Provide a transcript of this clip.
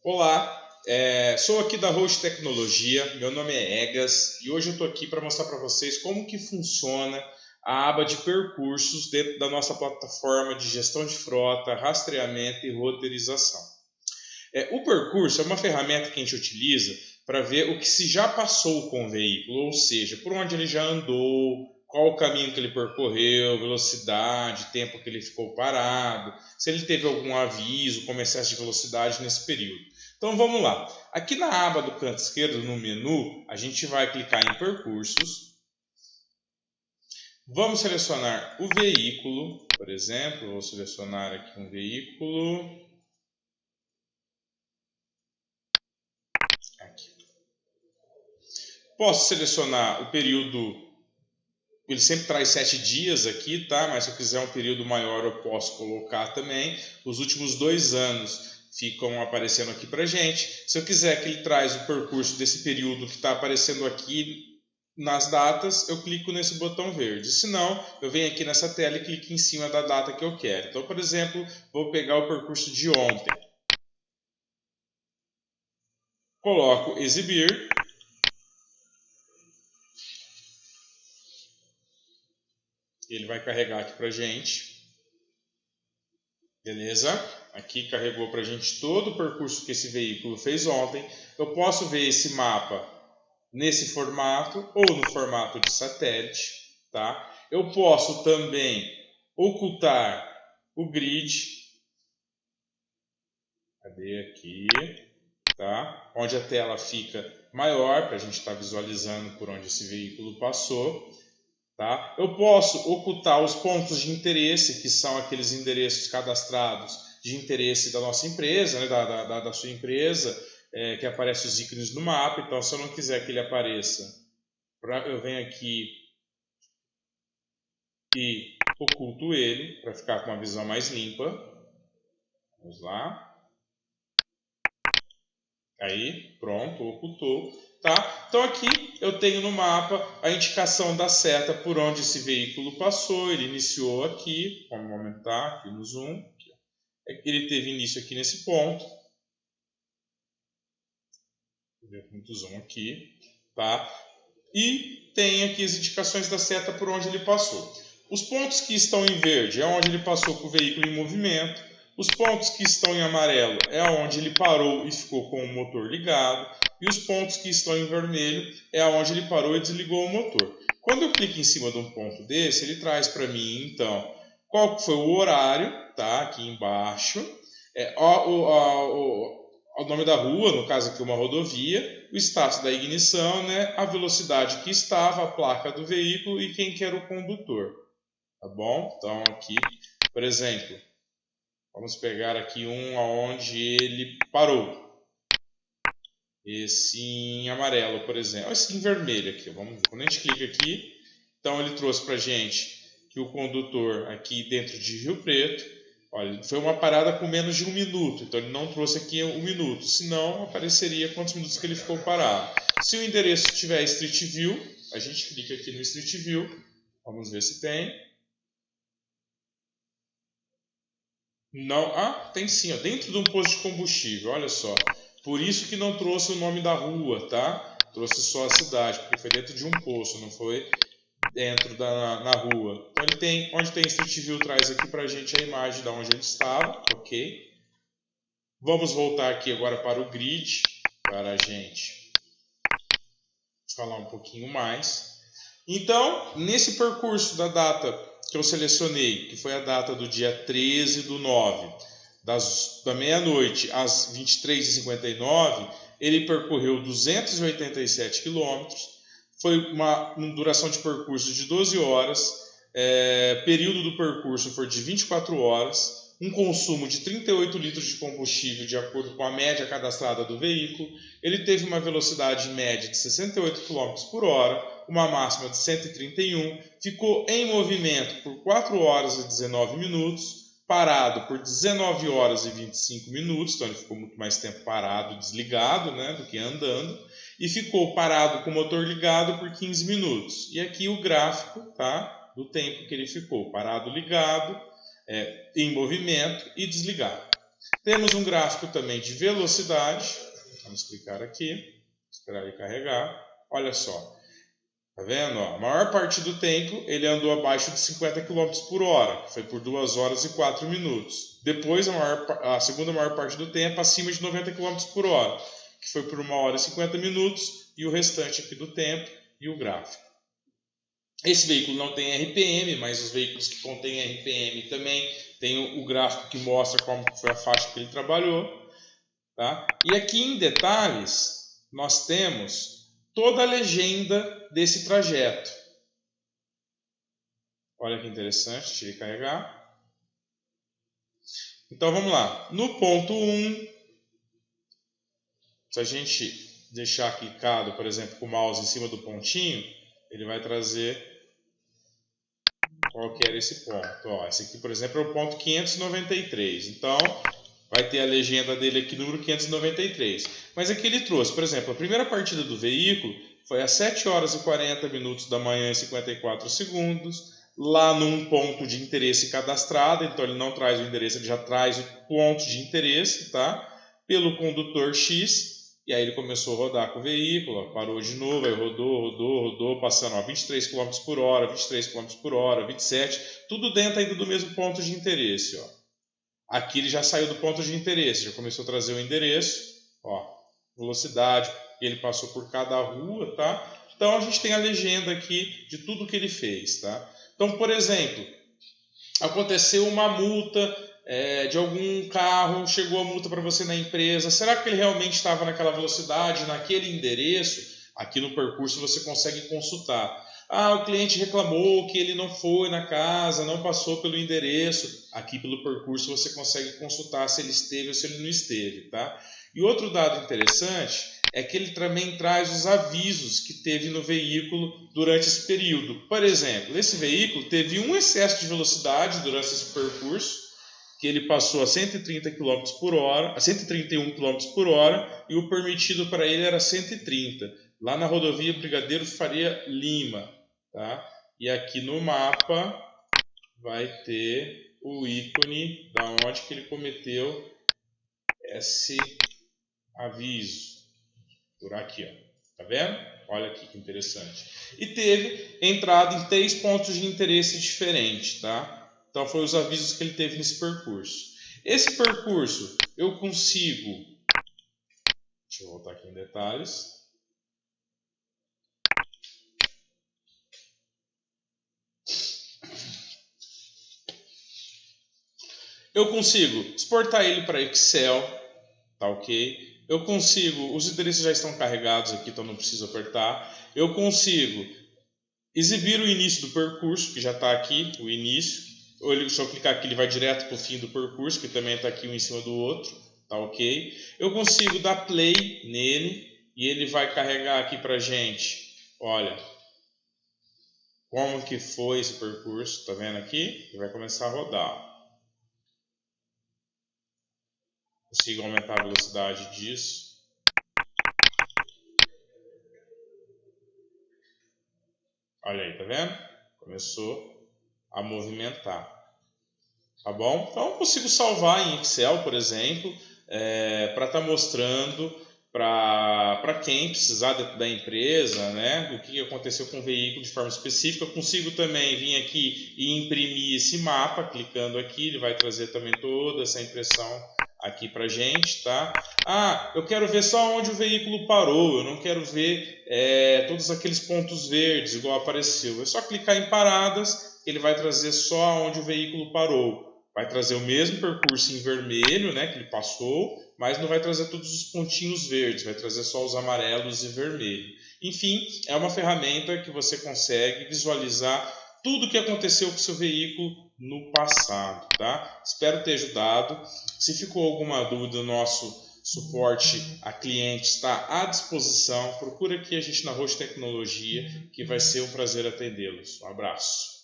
Olá, sou aqui da Roche Tecnologia, meu nome é Egas e hoje eu estou aqui para mostrar para vocês como que funciona a aba de percursos dentro da nossa plataforma de gestão de frota, rastreamento e roteirização. O percurso é uma ferramenta que a gente utiliza para ver o que se já passou com o veículo, ou seja, por onde ele já andou, qual o caminho que ele percorreu, velocidade, tempo que ele ficou parado, se ele teve algum aviso como excesso de velocidade nesse período. Então vamos lá. Aqui na aba do canto esquerdo, no menu, a gente vai clicar em percursos. Vamos selecionar o veículo, por exemplo, vou selecionar aqui um veículo. Aqui. Posso selecionar o período, ele sempre traz 7 dias aqui, tá? Mas se eu quiser um período maior eu posso colocar também. Os últimos 2 anos ficam aparecendo aqui pra gente. Se eu quiser que ele traz o percurso desse período que está aparecendo aqui nas datas, eu clico nesse botão verde. Se não, eu venho aqui nessa tela e clico em cima da data que eu quero. Então, por exemplo, vou pegar o percurso de ontem. Coloco exibir. Ele vai carregar aqui pra gente. Beleza? Aqui carregou para a gente todo o percurso que esse veículo fez ontem. Eu posso ver esse mapa nesse formato ou no formato de satélite. Tá? Eu posso também ocultar o grid. Cadê aqui? Tá? Onde a tela fica maior para a gente estar visualizando por onde esse veículo passou. Tá? Eu posso ocultar os pontos de interesse, que são aqueles endereços cadastrados de interesse da nossa empresa, né? da sua empresa, que aparecem os ícones no mapa. Então, se eu não quiser que ele apareça, eu venho aqui e oculto ele, para ficar com uma visão mais limpa. Vamos lá. Aí, pronto, ocultou. Tá? Então aqui eu tenho no mapa a indicação da seta por onde esse veículo passou. Ele iniciou aqui, vamos aumentar aqui no zoom. Ele teve início aqui nesse ponto. Vou ver muito zoom aqui. Tá? E tem aqui as indicações da seta por onde ele passou. Os pontos que estão em verde é onde ele passou com o veículo em movimento. Os pontos que estão em amarelo é onde ele parou e ficou com o motor ligado. E os pontos que estão em vermelho é onde ele parou e desligou o motor. Quando eu clico em cima de um ponto desse, ele traz para mim, então, qual foi o horário, tá? Aqui embaixo. O nome da rua, no caso aqui uma rodovia, o status da ignição, né? A velocidade que estava, a placa do veículo e quem que era o condutor. Tá bom? Então aqui, por exemplo, vamos pegar aqui um onde ele parou. Esse em amarelo, por exemplo. Esse em vermelho aqui. Vamos ver. Quando a gente clica aqui, então ele trouxe para a gente que o condutor aqui dentro de Rio Preto, olha, foi uma parada com menos de 1 minuto. Então ele não trouxe aqui 1 minuto. Senão apareceria quantos minutos que ele ficou parado. Se o endereço tiver Street View, a gente clica aqui no Street View. Vamos ver se tem. Não, tem sim, ó, dentro de um posto de combustível, olha só. Por isso que não trouxe o nome da rua, tá? Trouxe só a cidade, porque foi dentro de um posto, não foi dentro na rua. Então ele tem, onde tem Street View, traz aqui pra gente a imagem de onde ele estava, ok? Vamos voltar aqui agora para o grid, para a gente falar um pouquinho mais. Então, nesse percurso da data que eu selecionei, que foi a data do dia 13/9, da meia-noite às 23h59, ele percorreu 287 km, foi uma duração de percurso de 12 horas, período do percurso foi de 24 horas, um consumo de 38 litros de combustível de acordo com a média cadastrada do veículo, ele teve uma velocidade média de 68 km por hora, uma máxima de 131, ficou em movimento por 4 horas e 19 minutos, parado por 19 horas e 25 minutos, então ele ficou muito mais tempo parado, desligado, né, do que andando, e ficou parado com o motor ligado por 15 minutos. E aqui o gráfico, tá, do tempo que ele ficou parado, ligado, em movimento e desligado. Temos um gráfico também de velocidade. Vamos clicar aqui, esperar ele carregar. Olha só, tá vendo? Ó, a maior parte do tempo ele andou abaixo de 50 km por hora, que foi por 2 horas e 4 minutos. Depois, a segunda maior parte do tempo acima de 90 km por hora, que foi por 1 hora e 50 minutos, e o restante aqui do tempo e o gráfico. Esse veículo não tem RPM, mas os veículos que contêm RPM também tem o gráfico que mostra como foi a faixa que ele trabalhou. Tá? E aqui em detalhes, nós temos toda a legenda desse trajeto. Olha que interessante, deixa ele carregar. Então vamos lá. No ponto 1, se a gente deixar clicado, por exemplo, com o mouse em cima do pontinho, ele vai trazer qual que era esse ponto. Ó, esse aqui, por exemplo, é o ponto 593. Então, vai ter a legenda dele aqui, número 593. Mas aqui ele trouxe, por exemplo, a primeira partida do veículo foi às 7 horas e 40 minutos da manhã e 54 segundos, lá num ponto de interesse cadastrado. Então, ele não traz o endereço, ele já traz o ponto de interesse, tá? Pelo condutor X. E aí ele começou a rodar com o veículo, ó, parou de novo, aí rodou, passando a 23 km por hora, 23 km por hora, 27, tudo dentro ainda do mesmo ponto de interesse. Ó. Aqui ele já saiu do ponto de interesse, já começou a trazer o endereço, ó, velocidade, ele passou por cada rua, tá? Então a gente tem a legenda aqui de tudo que ele fez, tá? Então, por exemplo, aconteceu uma multa de algum carro, chegou a multa para você na empresa, será que ele realmente estava naquela velocidade, naquele endereço? Aqui no percurso você consegue consultar. Ah, o cliente reclamou que ele não foi na casa, não passou pelo endereço. Aqui pelo percurso você consegue consultar se ele esteve ou se ele não esteve, tá? E outro dado interessante é que ele também traz os avisos que teve no veículo durante esse período. Por exemplo, esse veículo teve um excesso de velocidade durante esse percurso, que ele passou a 130 km por hora, a 131 km por hora, e o permitido para ele era 130, lá na rodovia Brigadeiro Faria Lima. Tá? E aqui no mapa vai ter o ícone da onde que ele cometeu esse aviso. Por aqui, ó. Tá vendo? Olha aqui que interessante. E teve entrada em 3 pontos de interesse diferentes, tá? Então, foi os avisos que ele teve nesse percurso. Esse percurso, eu consigo... Deixa eu voltar aqui em detalhes. Eu consigo exportar ele para Excel, tá ok? Eu consigo... Os endereços já estão carregados aqui, então não preciso apertar. Eu consigo exibir o início do percurso, que já está aqui, o início. Ou ele, se eu clicar aqui, ele vai direto para o fim do percurso, que também está aqui um em cima do outro, tá ok? Eu consigo dar play nele e ele vai carregar aqui para a gente, olha, como que foi esse percurso, tá vendo aqui? Ele vai começar a rodar. Consigo aumentar a velocidade disso. Olha aí, tá vendo? Começou a movimentar. Tá bom? Então eu consigo salvar em Excel, por exemplo, para estar mostrando para quem precisar da empresa, né, o que aconteceu com o veículo de forma específica. Eu consigo também vir aqui e imprimir esse mapa, clicando aqui, ele vai trazer também toda essa impressão aqui para a gente, tá? Ah, eu quero ver só onde o veículo parou, eu não quero ver todos aqueles pontos verdes, igual apareceu. É só clicar em paradas, ele vai trazer só onde o veículo parou. Vai trazer o mesmo percurso em vermelho, né, que ele passou, mas não vai trazer todos os pontinhos verdes, vai trazer só os amarelos e vermelho. Enfim, é uma ferramenta que você consegue visualizar tudo o que aconteceu com o seu veículo no passado, tá? Espero ter ajudado. Se ficou alguma dúvida, o nosso suporte a cliente está à disposição. Procura aqui a gente na Roche Tecnologia, que vai ser um prazer atendê-los. Um abraço.